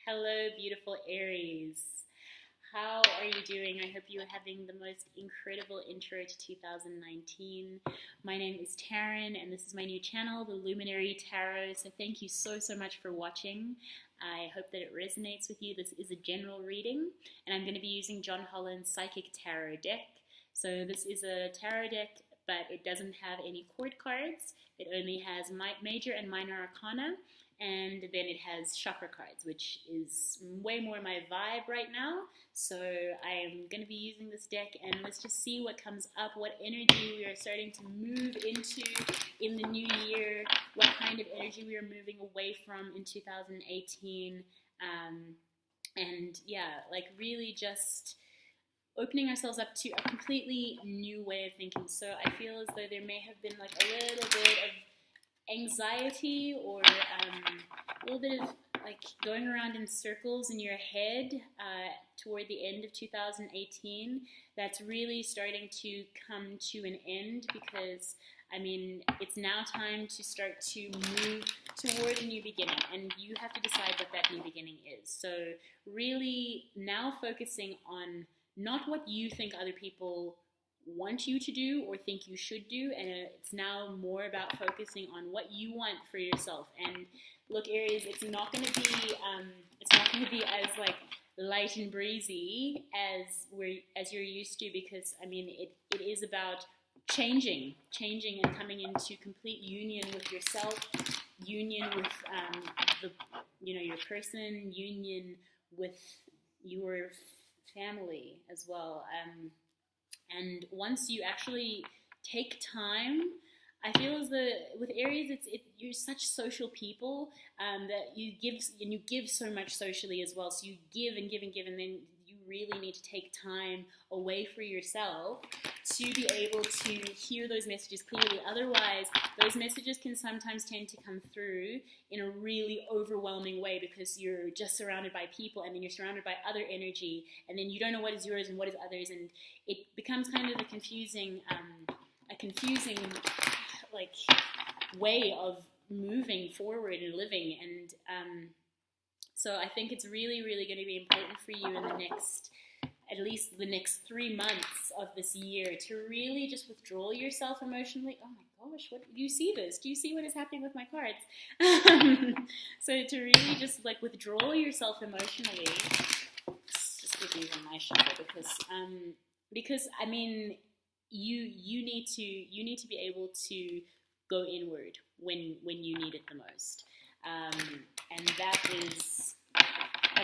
Hello, beautiful Aries. How are you doing? I hope you are having the most incredible intro to 2019. My name is Taryn, and this is my new channel, The Luminary Tarot. So thank you so much for watching. I hope that it resonates with you. This is a general reading, and I'm going to be using John Holland's Psychic Tarot deck. So this is a tarot deck, but it doesn't have any court cards. It only has major and minor arcana, and then it has chakra cards, which is way more my vibe right now. So I'm going to be using this deck, and let's just see what comes up, what energy we are starting to move into in the new year, what kind of energy we are moving away from in 2018. And yeah, like really just opening ourselves up to a completely new way of thinking. So I feel as though there may have been like a little bit of anxiety or a little bit of like going around in circles in your head toward the end of 2018. That's really starting to come to an end, because I mean, it's now time to start to move toward a new beginning, and you have to decide what that new beginning is. So really now focusing on not what you think other people want you to do or think you should do, and it's now more about focusing on what you want for yourself. And look, Aries, it's not going to be as like light and breezy as you're used to, because I mean it is about changing and coming into complete union with yourself, union with your person, union with your family as well. And once you actually take time, I feel as though with Aries, you're such social people that you give so much socially as well. So you give and give and give, and then you really need to take time away for yourself to be able to hear those messages clearly. Otherwise, those messages can sometimes tend to come through in a really overwhelming way, because you're just surrounded by people, and then you're surrounded by other energy, and then you don't know what is yours and what is others, and it becomes kind of a confusing like way of moving forward and living. And so I think it's really going to be important for you in at least the next 3 months of this year, to really just withdraw yourself emotionally. Oh my gosh, what do you see this? Do you see what is happening with my cards? So to really just like withdraw yourself emotionally. Let's just give these a nice shuffle, because I mean you need to be able to go inward when you need it the most, and that's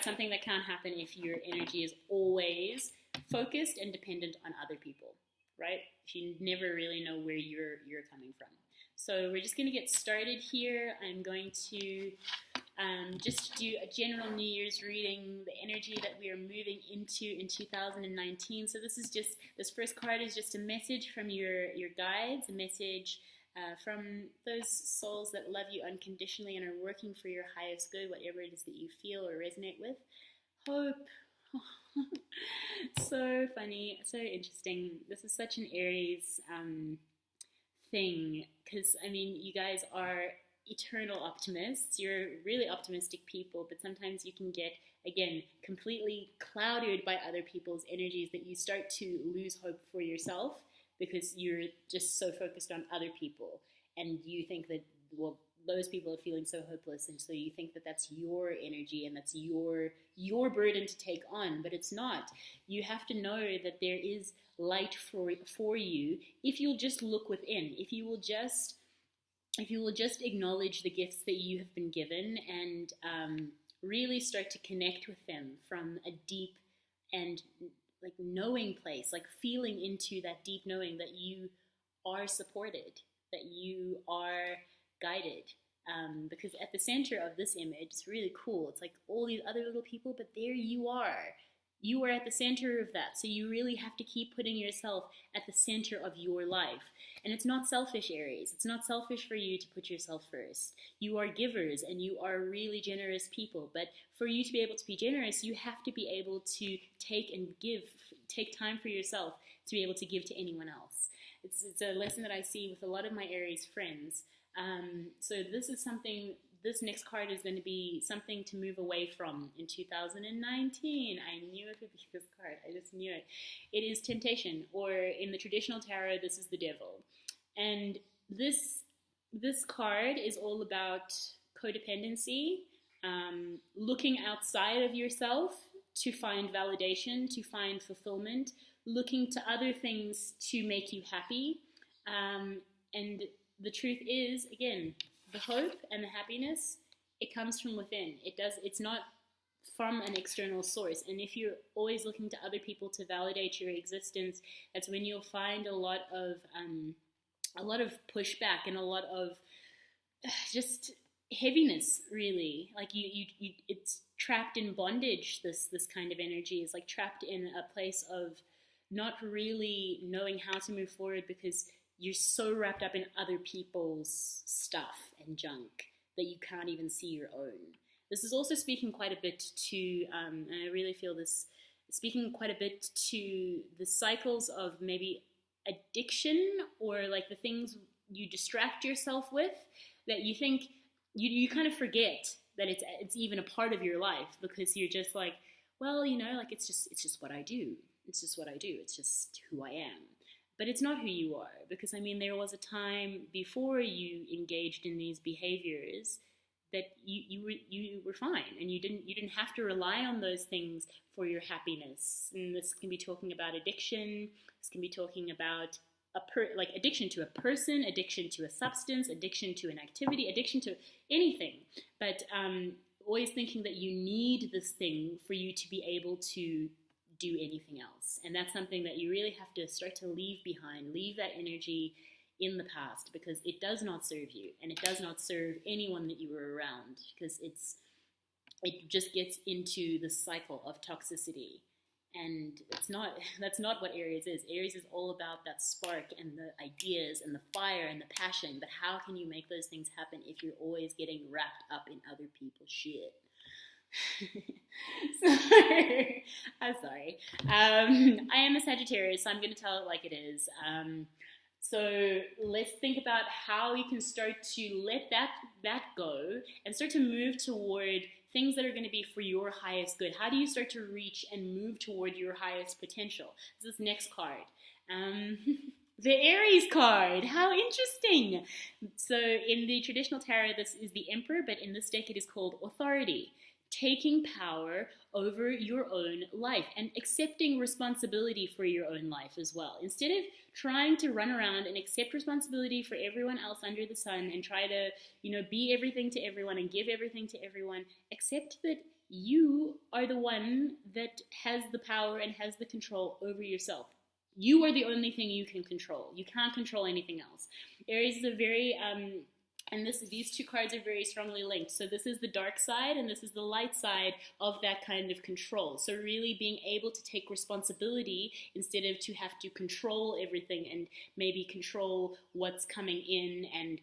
something that can't happen if your energy is always focused and dependent on other people, right? If you never really know where you're coming from. So we're just going to get started here. I'm going to just do a general New Year's reading, the energy that we are moving into in 2019. So this first card is just a message from your guides, a message from those souls that love you unconditionally and are working for your highest good, whatever it is that you feel or resonate with. Hope. So funny, so interesting. This is such an Aries thing, because I mean, you guys are eternal optimists. You're really optimistic people, but sometimes you can get, again, completely clouded by other people's energies, that you start to lose hope for yourself, because you're just so focused on other people, and you think that, well, those people are feeling so hopeless, and so you think that that's your energy and that's your burden to take on, but it's not. You have to know that there is light for you if you'll just look within, if you will just acknowledge the gifts that you have been given, and really start to connect with them from a deep and like knowing place, like feeling into that deep knowing that you are supported, that you are guided. Because at the center of this image, it's really cool. It's like all these other little people, but there you are. You are at the center of that. So you really have to keep putting yourself at the center of your life. And it's not selfish, Aries. It's not selfish for you to put yourself first. You are givers, and you are really generous people. But for you to be able to be generous, you have to be able to take time for yourself to be able to give to anyone else. It's a lesson that I see with a lot of my Aries friends. So this is something this next card is going to be something to move away from in 2019. I knew it would be this card. I just knew it. It is temptation, or in the traditional tarot, this is the devil. And this card is all about codependency, looking outside of yourself to find validation, to find fulfillment, looking to other things to make you happy. And the truth is, again, the hope and the happiness, it comes from within. It's not from an external source. And if you're always looking to other people to validate your existence, that's when you'll find a lot of pushback and a lot of just heaviness, really. Like you it's trapped in bondage. This kind of energy is like trapped in a place of not really knowing how to move forward, because you're so wrapped up in other people's stuff and junk that you can't even see your own. This is also speaking quite a bit to, and I really feel this, speaking quite a bit to the cycles of maybe addiction, or like the things you distract yourself with that you think, you kind of forget that it's even a part of your life, because you're just like, well, you know, like it's just what I do. It's just what I do. It's just who I am. But it's not who you are, because I mean, there was a time before you engaged in these behaviors that you were fine, and you didn't have to rely on those things for your happiness. And this can be talking about addiction. This can be talking about like addiction to a person, addiction to a substance, addiction to an activity, addiction to anything. But always thinking that you need this thing for you to be able to do anything else. And that's something that you really have to start to leave behind. Leave that energy in the past, because it does not serve you, and it does not serve anyone that you were around, because it just gets into the cycle of toxicity. And that's not what Aries is. Aries is all about that spark and the ideas and the fire and the passion. But how can you make those things happen if you're always getting wrapped up in other people's shit? I'm sorry. I am a Sagittarius, so I'm going to tell it like it is. So let's think about how you can start to let that go and start to move toward things that are going to be for your highest good. How do you start to reach and move toward your highest potential? This next card. The Aries card. How interesting. So in the traditional tarot, this is the Emperor, but in this deck it is called Authority. Taking power over your own life and accepting responsibility for your own life as well. Instead of trying to run around and accept responsibility for everyone else under the sun and try to, be everything to everyone and give everything to everyone, accept that you are the one that has the power and has the control over yourself. You are the only thing you can control. You can't control anything else. Aries is a very and these two cards are very strongly linked. So this is the dark side and this is the light side of that kind of control. So really being able to take responsibility instead of to have to control everything and maybe control what's coming in and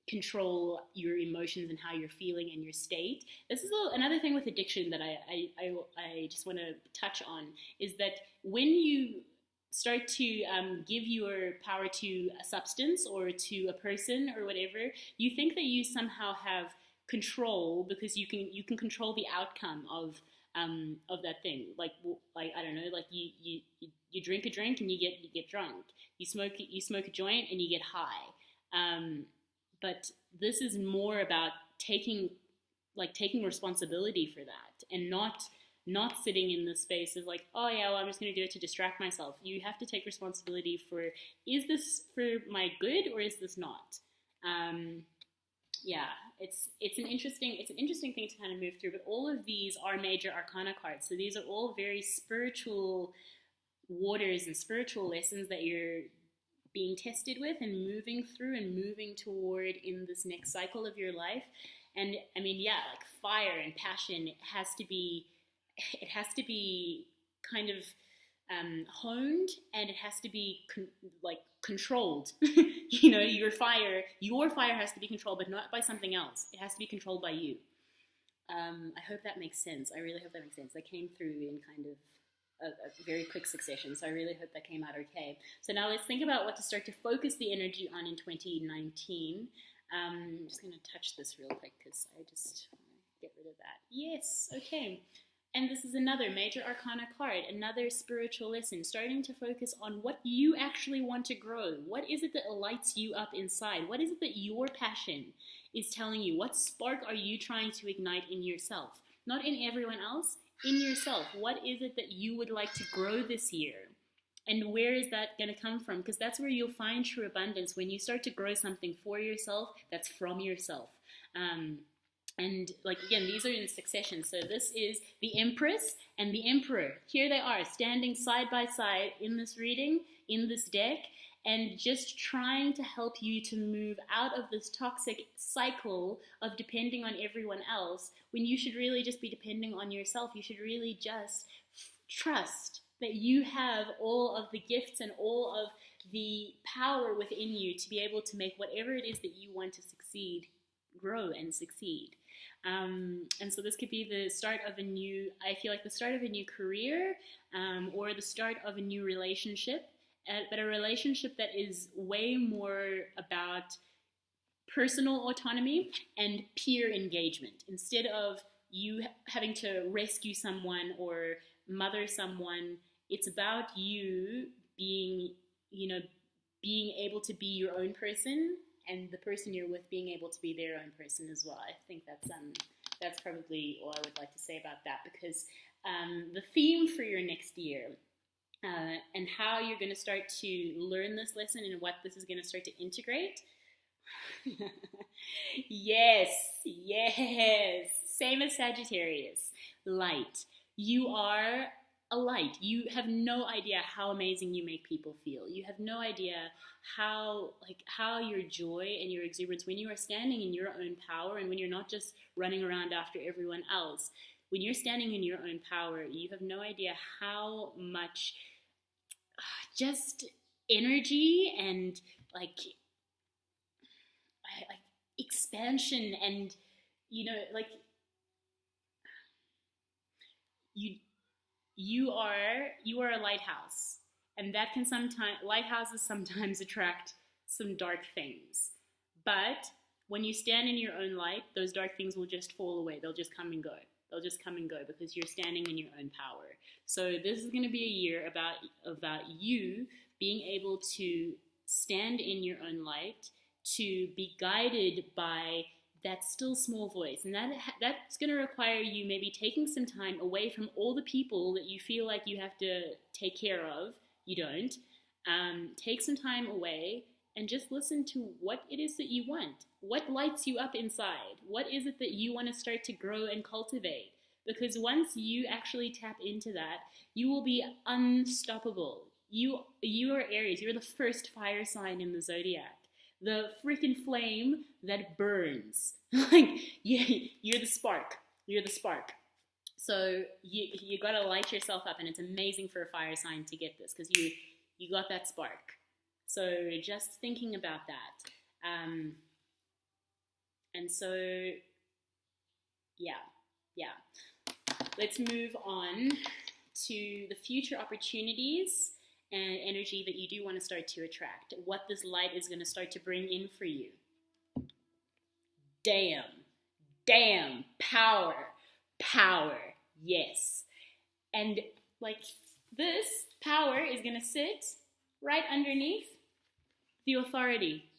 control your emotions and how you're feeling and your state. This is another thing with addiction that I just want to touch on, is that when you start to give your power to a substance or to a person or whatever, you think that you somehow have control because you can control the outcome of that thing. Like I don't know, like you drink a drink and you get drunk. You smoke a joint and you get high. But this is more about taking responsibility for that and not sitting in the space of like, oh yeah, well, I'm just going to do it to distract myself. You have to take responsibility for, is this for my good or is this not? Yeah, it's an interesting thing to kind of move through. But all of these are major arcana cards, so these are all very spiritual waters and spiritual lessons that you're being tested with and moving through and moving toward in this next cycle of your life. And I mean, yeah, like fire and passion, it has to be kind of honed, and it has to be controlled. Your fire has to be controlled, but not by something else. It has to be controlled by you. I hope that makes sense. I really hope that makes sense. That came through in kind of a very quick succession, so I really hope that came out okay. So now let's think about what to start to focus the energy on in 2019. I'm just going to touch this real quick because I just want to get rid of that. Yes, okay. And this is another major arcana card, another spiritual lesson, starting to focus on what you actually want to grow. What is it that lights you up inside? What is it that your passion is telling you? What spark are you trying to ignite in yourself? Not in everyone else, in yourself. What is it that you would like to grow this year? And where is that going to come from? Because that's where you'll find true abundance. When you start to grow something for yourself, that's from yourself. And like, again, these are in succession. So this is the Empress and the Emperor. Here they are standing side by side in this reading, in this deck, and just trying to help you to move out of this toxic cycle of depending on everyone else, when you should really just be depending on yourself. You should really just trust that you have all of the gifts and all of the power within you to be able to make whatever it is that you want to succeed, grow and succeed. And so this could be the start of a new, I feel like the start of a new career, or the start of a new relationship, but a relationship that is way more about personal autonomy and peer engagement. Instead of you having to rescue someone or mother someone, it's about you being, being able to be your own person, and the person you're with being able to be their own person as well. I think that's probably all I would like to say about that, because the theme for your next year, and how you're going to start to learn this lesson and what this is going to start to integrate. Yes, same as Sagittarius. Light. You are a light. You have no idea how amazing you make people feel. You have no idea how your joy and your exuberance, when you are standing in your own power and when you're not just running around after everyone else, when you're standing in your own power, you have no idea how much just energy and expansion and you are a lighthouse, and that can lighthouses sometimes attract some dark things, but when you stand in your own light, those dark things will just fall away. They'll just come and go. Because you're standing in your own power. So this is going to be a year about you being able to stand in your own light, to be guided by that still small voice. And that's going to require you maybe taking some time away from all the people that you feel like you have to take care of. You don't. Take some time away and just listen to what it is that you want. What lights you up inside? What is it that you want to start to grow and cultivate? Because once you actually tap into that, you will be unstoppable. You are Aries. You're the first fire sign in the zodiac. The freaking flame that burns. You're the spark. So you got to light yourself up, and it's amazing for a fire sign to get this, because you got that spark. So just thinking about that. And so, yeah. Let's move on to the future opportunities and energy that you do want to start to attract. What this light is going to start to bring in for you. Damn, power, yes. And this power is going to sit right underneath the authority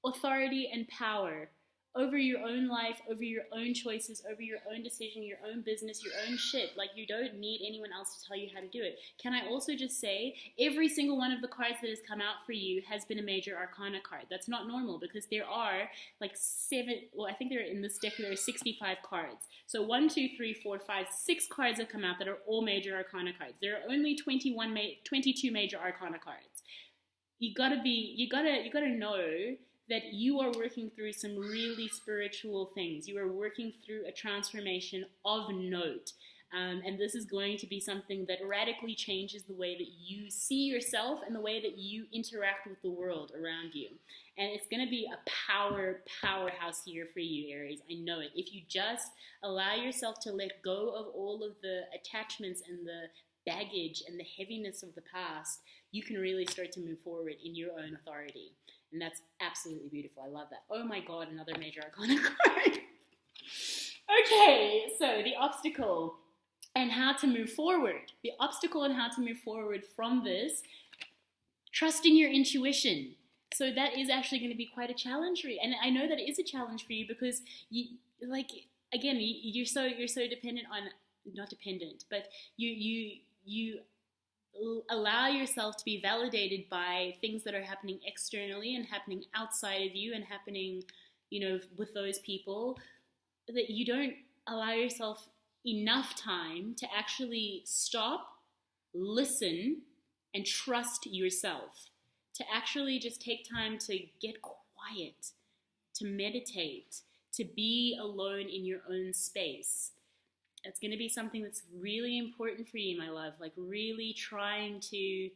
and power over your own life, over your own choices, over your own decision, your own business, your own shit. You don't need anyone else to tell you how to do it. Can I also just say, every single one of the cards that has come out for you has been a major arcana card. That's not normal, because there are I think in this deck there are 65 cards. So 1, 2, 3, 4, 5, 6 cards have come out that are all major arcana cards. There are only 22 major arcana cards. You gotta know that you are working through some really spiritual things. You are working through a transformation of note. And this is going to be something that radically changes the way that you see yourself and the way that you interact with the world around you. And it's going to be a powerhouse year for you, Aries. I know it. If you just allow yourself to let go of all of the attachments and the baggage and the heaviness of the past, you can really start to move forward in your own authority. And that's absolutely beautiful. I love that. Oh my God, another major arcana card. Okay, so the obstacle and how to move forward. The obstacle and how to move forward from this, trusting your intuition. So that is actually going to be quite a challenge for you. And I know that it is a challenge for you because you, like, again, you're so dependent on, not dependent, but you allow yourself to be validated by things that are happening externally and happening outside of you and happening, with those people, that you don't allow yourself enough time to actually stop, listen, and trust yourself. To actually just take time to get quiet, to meditate, to be alone in your own space. It's going to be something that's really important for you, my love. Like really trying to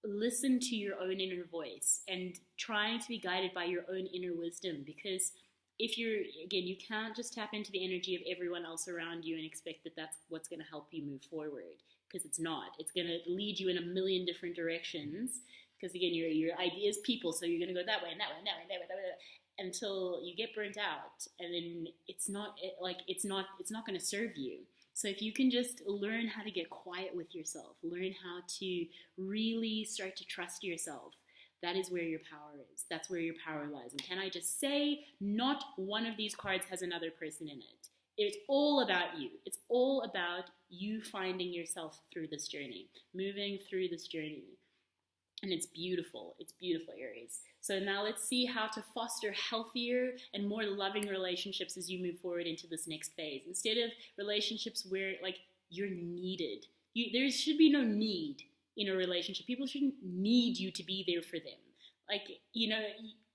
listen to your own inner voice and trying to be guided by your own inner wisdom. Because if you can't just tap into the energy of everyone else around you and expect that that's what's going to help you move forward. Because it's not. It's going to lead you in a million different directions. Because again, your idea is people, so you're going to go that way and that way and that way and that way, that way, until you get burnt out, and then it's not going to serve you. So if you can just learn how to get quiet with yourself, learn how to really start to trust yourself, that is where your power is. That's where your power lies. And can I just say, not one of these cards has another person in it. It's all about you. It's all about you finding yourself through this journey, moving through this journey. And it's beautiful. It's beautiful, Aries. So now let's see how to foster healthier and more loving relationships as you move forward into this next phase. Instead of relationships where you're needed. There should be no need in a relationship. People shouldn't need you to be there for them.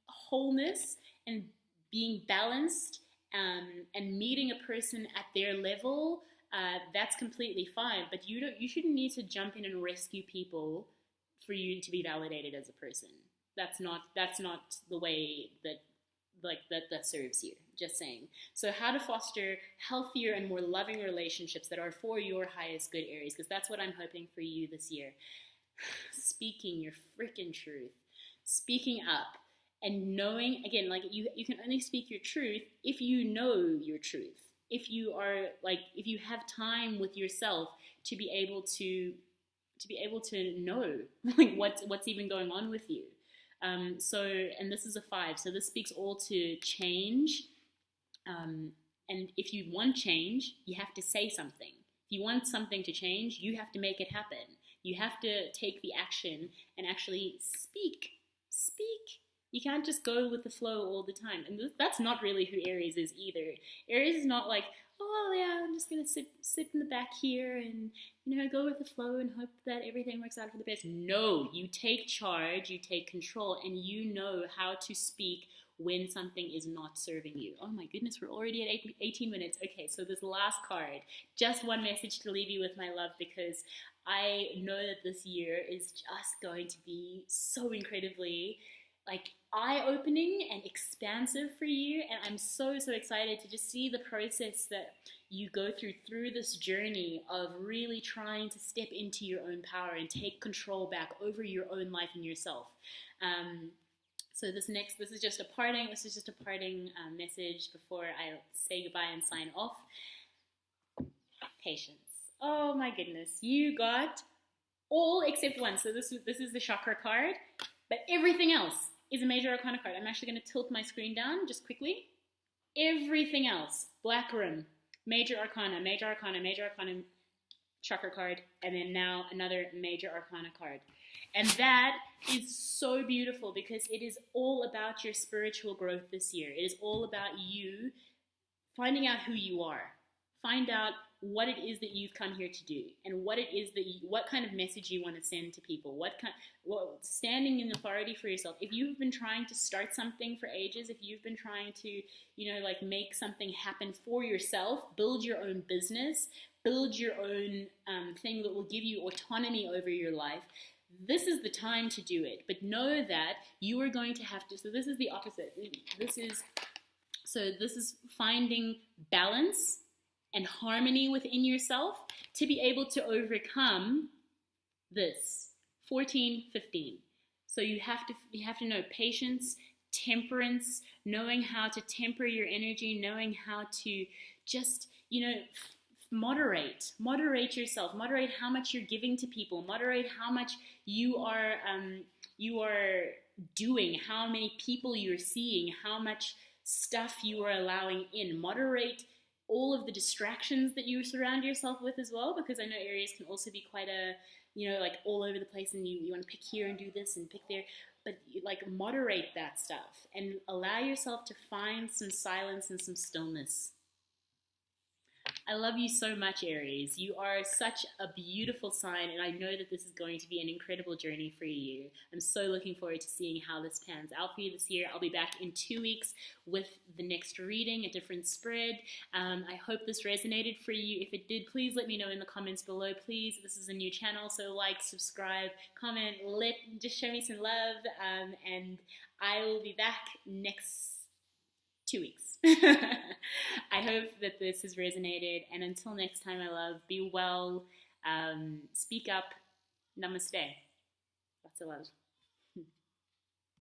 Wholeness and being balanced and meeting a person at their level, that's completely fine. But you shouldn't need to jump in and rescue people for you to be validated as a person. That's not the way that serves you. Just saying. So how to foster healthier and more loving relationships that are for your highest good, Aries, because that's what I'm hoping for you this year. Speaking your freaking truth. Speaking up and knowing, again, you can only speak your truth if you know your truth. If you have time with yourself to be able to know what's even going on with you. And this is a 5, so this speaks all to change. And if you want change, you have to say something. If you want something to change, you have to make it happen. You have to take the action and actually speak. You can't just go with the flow all the time. And that's not really who Aries is either. Aries is not like, oh yeah, I'm just gonna sit in the back here and go with the flow and hope that everything works out for the best. No, you take charge, you take control, and you know how to speak when something is not serving you. Oh my goodness, we're already at 18 minutes. Okay, so this last card, just one message to leave you with, my love, because I know that this year is just going to be so incredibly eye-opening and expansive for you, and I'm so excited to just see the process that you go through this journey of really trying to step into your own power and take control back over your own life and yourself. So this is just a parting message before I say goodbye and sign off. Patience. Oh my goodness, you got all except one. So this is the chakra card, but everything else is a major arcana card. I'm actually going to tilt my screen down just quickly. Everything else, black room, major arcana, chakra card, and then now another major arcana card. And that is so beautiful because it is all about your spiritual growth this year. It is all about you finding out who you are. Find out what it is that you've come here to do, and what it is what kind of message you want to send to people. Standing in authority for yourself. If you've been trying to start something for ages, if you've been trying to, make something happen for yourself, build your own business, build your own thing that will give you autonomy over your life, this is the time to do it. But know that you are going to have to. So this is the opposite. This is finding balance and harmony within yourself to be able to overcome this 14, 15. So you have to know patience, temperance, knowing how to temper your energy, knowing how to just, moderate yourself, moderate how much you're giving to people, moderate how much you are doing, how many people you're seeing, how much stuff you are allowing in. Moderate all of the distractions that you surround yourself with as well, because I know Aries can also be quite like all over the place, and you want to pick here and do this and pick there. But like moderate that stuff and allow yourself to find some silence and some stillness. I love you so much, Aries. You are such a beautiful sign, and I know that this is going to be an incredible journey for you. I'm so looking forward to seeing how this pans out for you this year. I'll be back in 2 weeks with the next reading, a different spread. I hope this resonated for you. If it did, please let me know in the comments below. Please, this is a new channel, so like, subscribe, comment, just show me some love, and I will be back next 2 weeks. I hope that this has resonated, and until next time, my love, be well, speak up, namaste, lots of love.